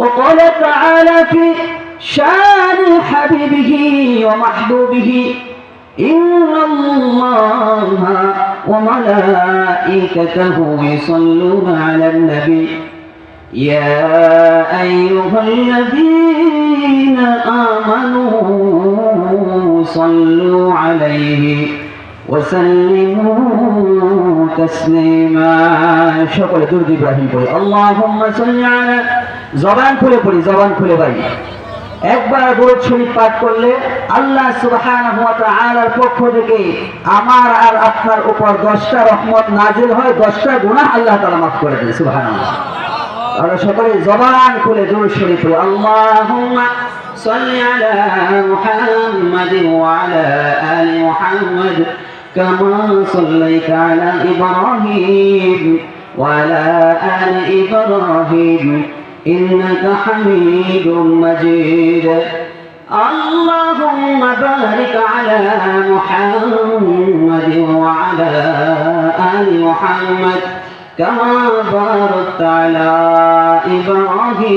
وقال تعالى في شان حبيبه ومحبوبه إن الله وملائكته يصلون على النبي يا أيها الذين آمنوا صلوا عليه وسلموا تسليما شكرا درود إبراهيم بولي اللهم صل على জবান খুলে ভাই একবার দরুদ শরীফ পাঠ করলে আল্লাহ সুবহানাহু ওয়া তাআলার পক্ষ থেকে আমার আর আপনার উপর 10টা রহমত নাজিল হয়, 10টা গুনাহ আল্লাহ তাআলা মাফ করে দেন। সুবহানাল্লাহ। আমরা সকলে জবান খুলে দরুদ শরীফ পড়ি। আল্লাহুম্মা সাল্লি আলা মুহাম্মাদিন ওয়া আলা আলি মুহাম্মাদ কামা সাল্লাইতা আলা ইব্রাহিম ওয়া আলা আলি ইব্রাহিম إنك حميد مجيد اللهم بارك على محمد وعلى آل محمد كما باركت على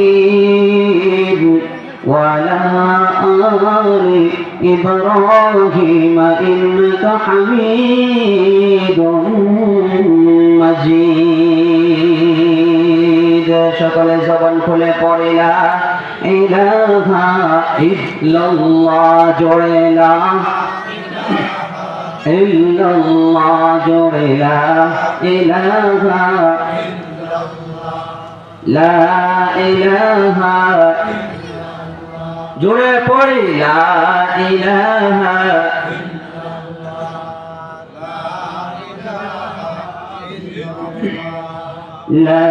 إبراهيم وعلى آل إبراهيم إنك حميد مجيد সকলে জবান খুলে পড়ে লা ইলাহা ইল্লাল্লাহ জোরে লা ইল্লাল্লাহ জোরে লা ইলাহা লা ইলাহা জোরে পড়ে লা ইলাহা লা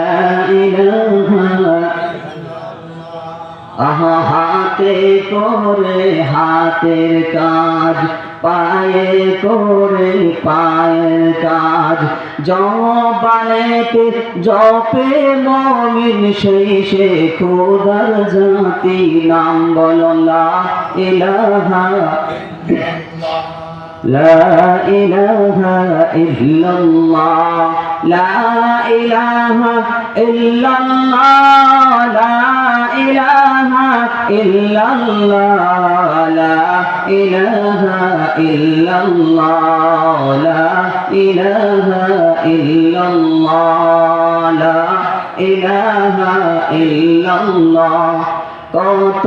ইলাহা আহা হাতে করে হাতের কাজ পায়ে করে পায়ের কাজ জবানেতে জপে মুমিন সেই সে খোদার জাতি নাম বলো লা ইলাহা لا إله إلا الله لا إله إلا الله لا إله إلا الله لا إله إلا الله لا إله إلا الله لا إله إلا الله কত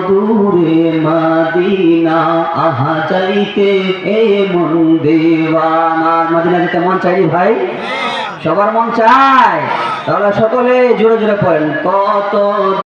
দূরে মদিনা আহা যাইতে এ মন দেওয়ানা মদিনা যেতে মন চাই ভাই, সবার মন চায়, তাহলে সকলে জোরে জোরে পড়েন। কত